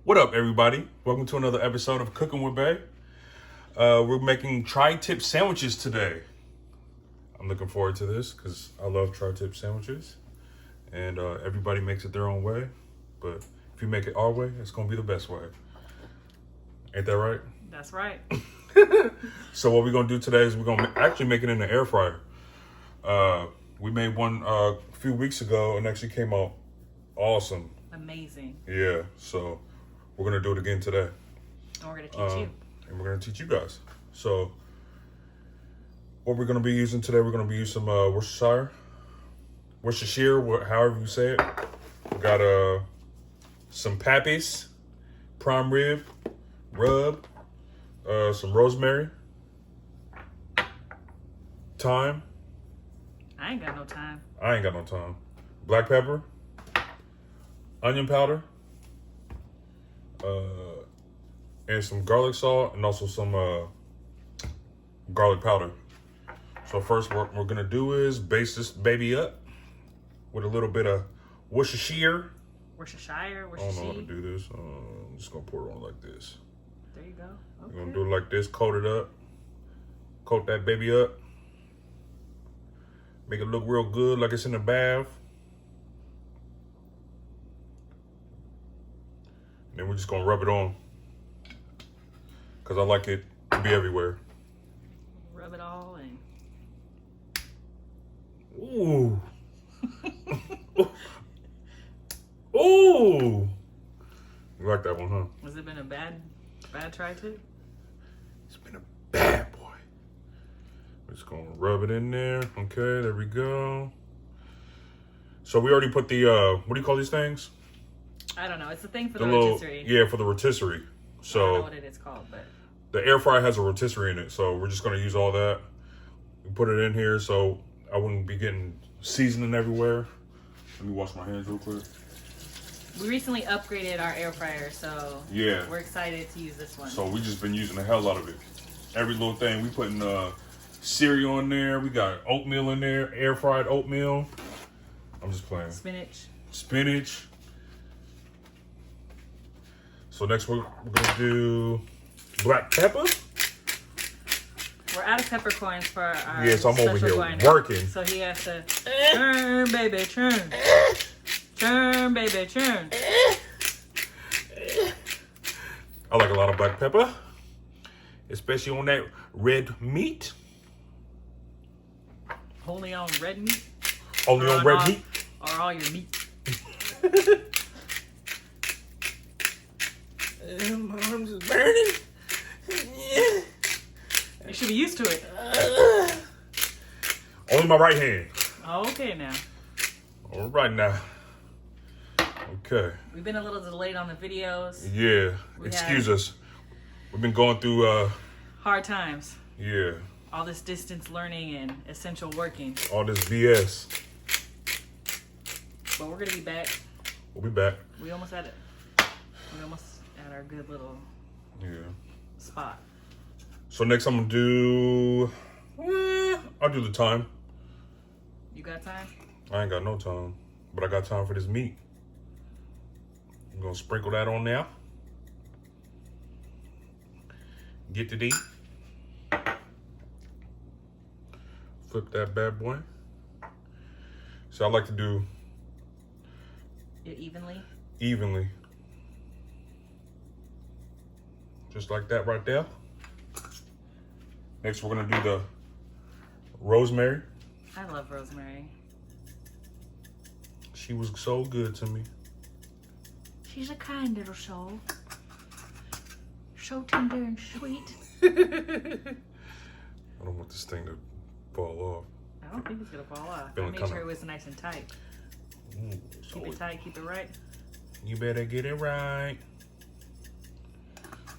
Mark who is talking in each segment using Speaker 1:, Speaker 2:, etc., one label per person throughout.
Speaker 1: What up, everybody? Welcome to another episode of Cooking with Bae. We're making tri-tip sandwiches today. I'm looking forward to this because I love tri-tip sandwiches. And everybody makes it their own way. But if you make it our way, it's going to be the best way. Ain't that right?
Speaker 2: That's right.
Speaker 1: So what we're going to do today is we're going to actually make it in the air fryer. We made one a few weeks ago and actually came out awesome.
Speaker 2: Amazing.
Speaker 1: Yeah, so we're going to do it again today.
Speaker 2: And we're going to teach you.
Speaker 1: And we're going to teach you guys. So what we're going to be using today, we're going to be using some Worcestershire, however you say it. We got some pappies, prime rib, rub, some rosemary, thyme.
Speaker 2: I ain't got no time.
Speaker 1: I ain't got no time. Black pepper, onion powder, and some garlic salt, and also some garlic powder. So first what we're gonna do is base this baby up with a little bit of Worcestershire.
Speaker 2: Worcestershire.
Speaker 1: I don't know how to do this. I'm just gonna pour it on like this.
Speaker 2: There you go. Okay.
Speaker 1: We're gonna do it like this, coat it up. Coat that baby up. Make it look real good like it's in the bath. And then we're just gonna rub it on. Cause I like it to be everywhere.
Speaker 2: Rub it all in.
Speaker 1: Ooh. Ooh. You like that one, huh?
Speaker 2: Has it been a bad try to?
Speaker 1: It's been a bad boy. We're just gonna rub it in there. Okay, there we go. So we already put the what do you call these things?
Speaker 2: I don't know. It's the thing for
Speaker 1: The
Speaker 2: the
Speaker 1: little,
Speaker 2: rotisserie.
Speaker 1: yeah, for the rotisserie.
Speaker 2: I don't
Speaker 1: So
Speaker 2: know what it is called, but
Speaker 1: the air fryer has a rotisserie in it, so we're just gonna use all that. We put it in here so I wouldn't be getting seasoning everywhere. Let me wash my hands real quick.
Speaker 2: we recently upgraded our air fryer, so
Speaker 1: Yeah.
Speaker 2: we're excited to use this one.
Speaker 1: So we just been using the hell out of it. Every little thing. We putting cereal in there. We got oatmeal in there, air fried oatmeal. I'm just playing. Spinach. So next we're gonna do black pepper.
Speaker 2: We're out of peppercorns for our
Speaker 1: Yes, I'm over
Speaker 2: special
Speaker 1: here
Speaker 2: grinder.
Speaker 1: working.
Speaker 2: So he has to churn, baby, churn. Churn, baby, churn.
Speaker 1: I like a lot of black pepper, especially on that red meat.
Speaker 2: Only on red meat?
Speaker 1: Only on red meat.
Speaker 2: Or all your meat?
Speaker 1: My arms is burning.
Speaker 2: You should be used to it.
Speaker 1: Only my right hand.
Speaker 2: Okay, now.
Speaker 1: All right now. Okay.
Speaker 2: We've been a little delayed on the videos.
Speaker 1: Yeah. Excuse us. We've been going through
Speaker 2: Hard times.
Speaker 1: yeah,
Speaker 2: All this distance learning and essential working.
Speaker 1: all this BS.
Speaker 2: But we're going to be back.
Speaker 1: We'll be back.
Speaker 2: We almost had it. We almost had our good little
Speaker 1: Yeah.
Speaker 2: spot.
Speaker 1: So next I'm gonna do I'll do the thyme.
Speaker 2: You got time?
Speaker 1: I ain't got no time, but I got time for this meat. I'm gonna sprinkle that on there. Get to D. Flip that bad boy. So I like to do
Speaker 2: It
Speaker 1: evenly. Just like that right there. Next we're gonna do the rosemary.
Speaker 2: I love rosemary.
Speaker 1: She was so good to me.
Speaker 2: She's a kind little soul. So tender and sweet.
Speaker 1: I don't want this thing to fall off.
Speaker 2: I don't think it's going to fall off. I
Speaker 1: Feeling
Speaker 2: made
Speaker 1: kinda-
Speaker 2: sure it was nice and tight.
Speaker 1: Ooh,
Speaker 2: Keep it tight, keep it right.
Speaker 1: You better get it right.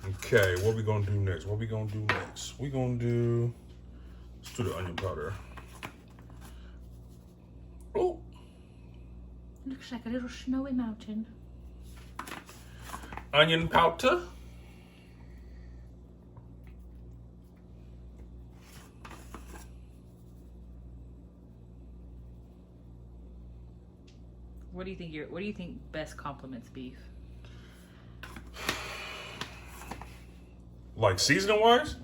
Speaker 1: Okay, what we gonna do next? Let's do the onion powder. Oh,
Speaker 2: Looks like a little snowy mountain.
Speaker 1: onion powder.
Speaker 2: What do you think best complements beef?
Speaker 1: Like seasoning wise?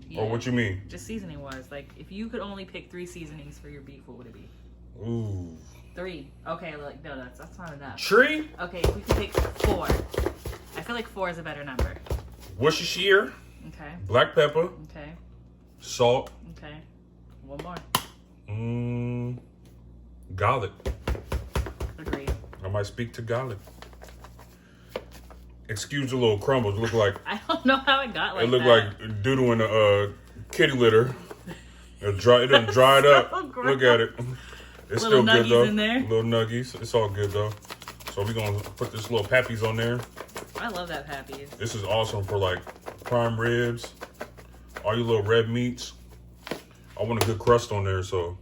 Speaker 2: Yeah.
Speaker 1: Or what you mean?
Speaker 2: Just seasoning wise. Like, if you could only pick 3 seasonings for your beef, what would it be?
Speaker 1: Ooh.
Speaker 2: 3. Okay, like, no, that's not enough.
Speaker 1: Tree?
Speaker 2: Okay, if we could pick 4. I feel like 4 is a better number.
Speaker 1: Worcestershire.
Speaker 2: Okay.
Speaker 1: Black pepper.
Speaker 2: Okay.
Speaker 1: Salt.
Speaker 2: Okay. One more.
Speaker 1: Garlic.
Speaker 2: Agreed.
Speaker 1: I might speak to garlic. Excuse the little crumbles. It look like
Speaker 2: I don't know how it got like
Speaker 1: it looked
Speaker 2: that.
Speaker 1: like doodle in a kitty litter. It done dried up.
Speaker 2: gross.
Speaker 1: Look at it. It's
Speaker 2: Little
Speaker 1: still good
Speaker 2: nuggies
Speaker 1: though.
Speaker 2: in there.
Speaker 1: Little nuggies. It's all good though. So we're gonna put this little pappies on there.
Speaker 2: I love that Pappy's.
Speaker 1: This is awesome for like prime ribs, all your little red meats. I want a good crust on there, so.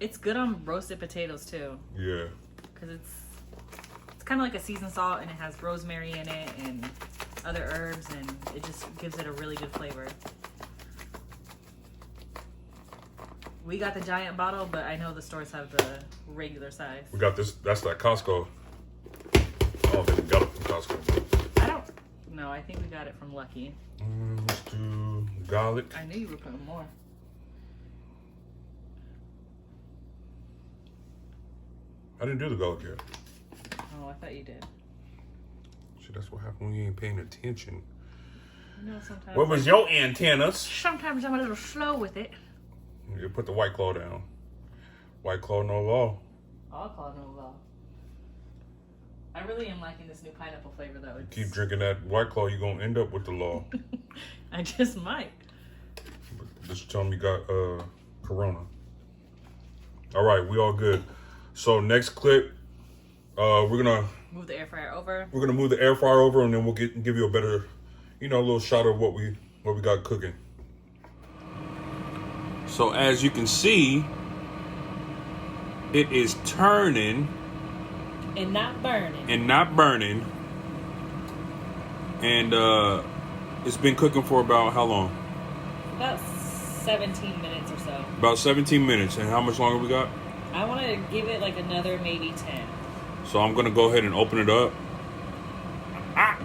Speaker 2: It's good on roasted potatoes too.
Speaker 1: Yeah.
Speaker 2: Because it's kind of like a seasoned salt, and it has rosemary in it and other herbs, and it just gives it a really good flavor. We got the giant bottle, but I know the stores have the regular size.
Speaker 1: We got this. That's like Costco. I don't think we got it from Costco.
Speaker 2: I don't know. I think we got it from Lucky.
Speaker 1: Let's do garlic.
Speaker 2: I knew you were putting more.
Speaker 1: I didn't do the garlic yet.
Speaker 2: Oh, I thought you did.
Speaker 1: See, that's what happened when you ain't paying attention.
Speaker 2: You know, sometimes.
Speaker 1: What was your antennas?
Speaker 2: Sometimes I'm a little slow with it.
Speaker 1: You put the White Claw down. White Claw, no law.
Speaker 2: I'll call it no law. I really am liking this new pineapple flavor though. It's...
Speaker 1: Keep drinking that White Claw, you're going to end up with the law.
Speaker 2: I just might.
Speaker 1: Just tell me you got Corona. All right, we all good. So next clip, we're gonna
Speaker 2: move the air fryer over.
Speaker 1: We're gonna move the air fryer over, and then we'll give you a better, a little shot of what we got cooking. So as you can see, it is turning
Speaker 2: and not burning.
Speaker 1: And it's been cooking for about how long?
Speaker 2: About 17 minutes or so.
Speaker 1: About 17 minutes. And how much longer we got?
Speaker 2: I want to give it like another maybe 10.
Speaker 1: So I'm going to go ahead and open it up. Ah!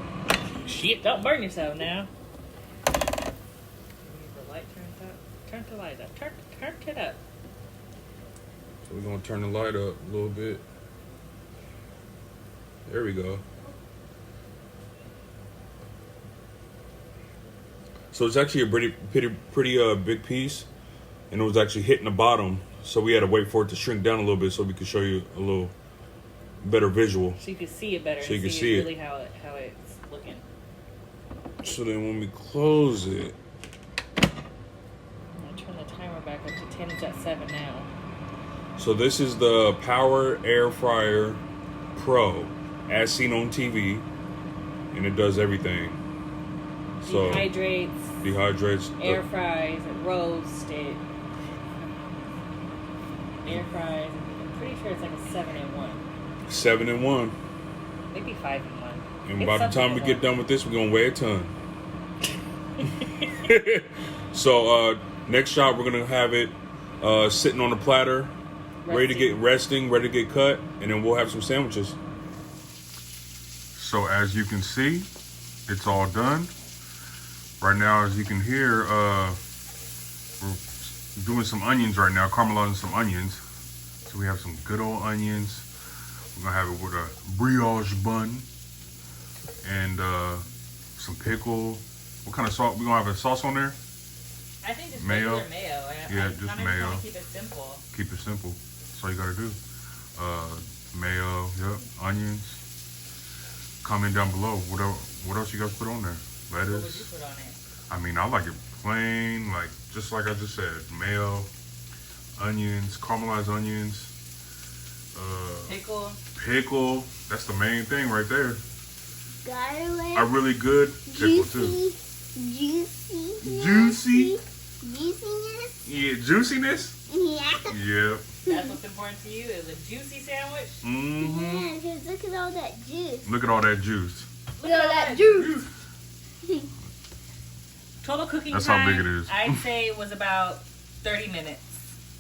Speaker 2: Shit, don't burn yourself now. The light turns up. Turn the light up. Turn it up.
Speaker 1: So we're going to turn the light up a little bit. There we go. So it's actually a pretty big piece, and it was actually hitting the bottom. So we had to wait for it to shrink down a little bit so we could show you a little better visual.
Speaker 2: So you could see it better.
Speaker 1: So you
Speaker 2: can
Speaker 1: see it
Speaker 2: really how it's looking.
Speaker 1: So then when we close it,
Speaker 2: I'm gonna turn the timer back up to 10. It's at 7 now.
Speaker 1: So this is the Power Air Fryer Pro, as seen on TV, and it does everything. So dehydrates,
Speaker 2: air fries, it roasts it, air fries. I'm pretty sure it's like a 7-in-1.
Speaker 1: 7-in-1.
Speaker 2: Maybe 5-in-1.
Speaker 1: And by the time we get done with this, we're gonna weigh a ton. So next shot, we're gonna have it sitting on the platter, ready to get cut, and then we'll have some sandwiches. So as you can see, it's all done. Right now, as you can hear, we're doing some onions right now, caramelizing some onions. So we have some good old onions. We're gonna have it with a brioche bun and some pickle. What kind of sauce? We're gonna have a sauce on there?
Speaker 2: I think just
Speaker 1: mayo.
Speaker 2: Mayo.
Speaker 1: Yeah, just mayo.
Speaker 2: Keep it simple.
Speaker 1: Keep it simple. That's all you gotta do. Mayo, yep, onions. Comment down below what else you guys put on there. Lettuce.
Speaker 2: What would you put on it?
Speaker 1: I mean, I like it plain, just like I just said. Mayo, onions, caramelized onions. Pickle. That's the main thing right there.
Speaker 3: Garlic.
Speaker 1: A really good pickle too. Juicy.
Speaker 3: Juiciness.
Speaker 1: Yeah, juiciness.
Speaker 3: Yeah.
Speaker 1: Yep.
Speaker 2: That's what's important to you is a juicy sandwich.
Speaker 1: Mm-hmm.
Speaker 3: Yeah, because look at all that juice.
Speaker 1: Look at all that juice.
Speaker 3: Look at all that juice.
Speaker 2: Total cooking
Speaker 1: That's
Speaker 2: time,
Speaker 1: how big it is.
Speaker 2: I'd say it was about 30 minutes.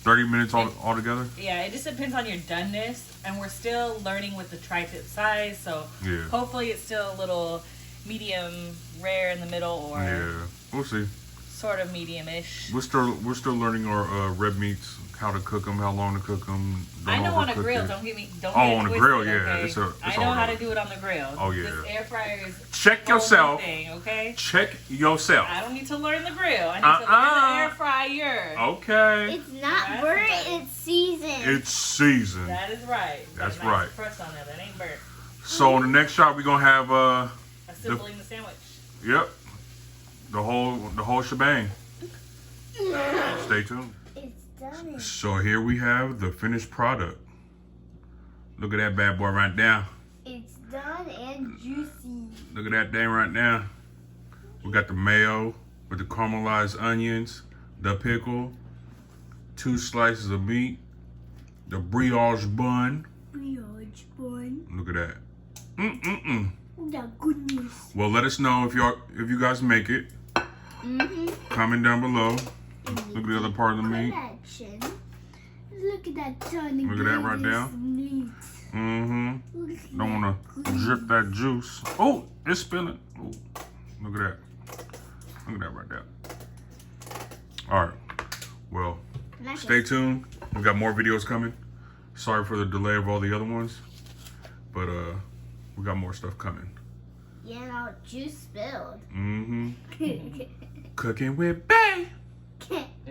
Speaker 1: 30 minutes all together?
Speaker 2: Yeah, it just depends on your doneness, and we're still learning with the tri-tip size, so
Speaker 1: yeah.
Speaker 2: Hopefully it's still a little medium rare in the middle or
Speaker 1: Yeah, we'll see.
Speaker 2: sort of medium-ish.
Speaker 1: We're still learning our red meats, how to cook them, how long to cook them.
Speaker 2: I know on a grill. Don't get me. Don't
Speaker 1: Oh,
Speaker 2: get it
Speaker 1: on the
Speaker 2: twisted,
Speaker 1: grill, yeah.
Speaker 2: Okay?
Speaker 1: It's
Speaker 2: I know
Speaker 1: all
Speaker 2: how
Speaker 1: right.
Speaker 2: to do it on the grill.
Speaker 1: Oh, yeah.
Speaker 2: This air fryer is
Speaker 1: Check
Speaker 2: a whole
Speaker 1: yourself.
Speaker 2: thing, okay?
Speaker 1: Check yourself.
Speaker 2: I don't need to learn the grill. I need to learn the air fryer.
Speaker 1: Okay.
Speaker 3: It's not
Speaker 2: That's
Speaker 3: burnt,
Speaker 2: okay.
Speaker 3: it's seasoned.
Speaker 1: It's seasoned.
Speaker 2: That is right.
Speaker 1: That's
Speaker 2: Nice
Speaker 1: right.
Speaker 2: Crust on there. That ain't burnt.
Speaker 1: So in the next shot, we're gonna have
Speaker 2: Assembling the sandwich.
Speaker 1: yep, the whole shebang. Stay tuned.
Speaker 3: It's done.
Speaker 1: So here we have the finished product. Look at that bad boy right now.
Speaker 3: It's done and juicy.
Speaker 1: Look at that thing right now. We got the mayo with the caramelized onions, the pickle, 2 slices of meat, the brioche bun.
Speaker 3: Brioche bun.
Speaker 1: Look at that.
Speaker 3: The goodness.
Speaker 1: Well, let us know if you guys make it. Comment down below. Look at the other part of the meat.
Speaker 3: Look at that tiny.
Speaker 1: Look at that right there.
Speaker 3: Meat.
Speaker 1: Don't want to drip that juice. Oh, it's spilling. Oh, look at that. Look at that right there. All right. Well, stay tuned. We got more videos coming. Sorry for the delay of all the other ones, but we got more stuff coming.
Speaker 3: Yeah, no, juice spilled.
Speaker 1: Cooking with Bay.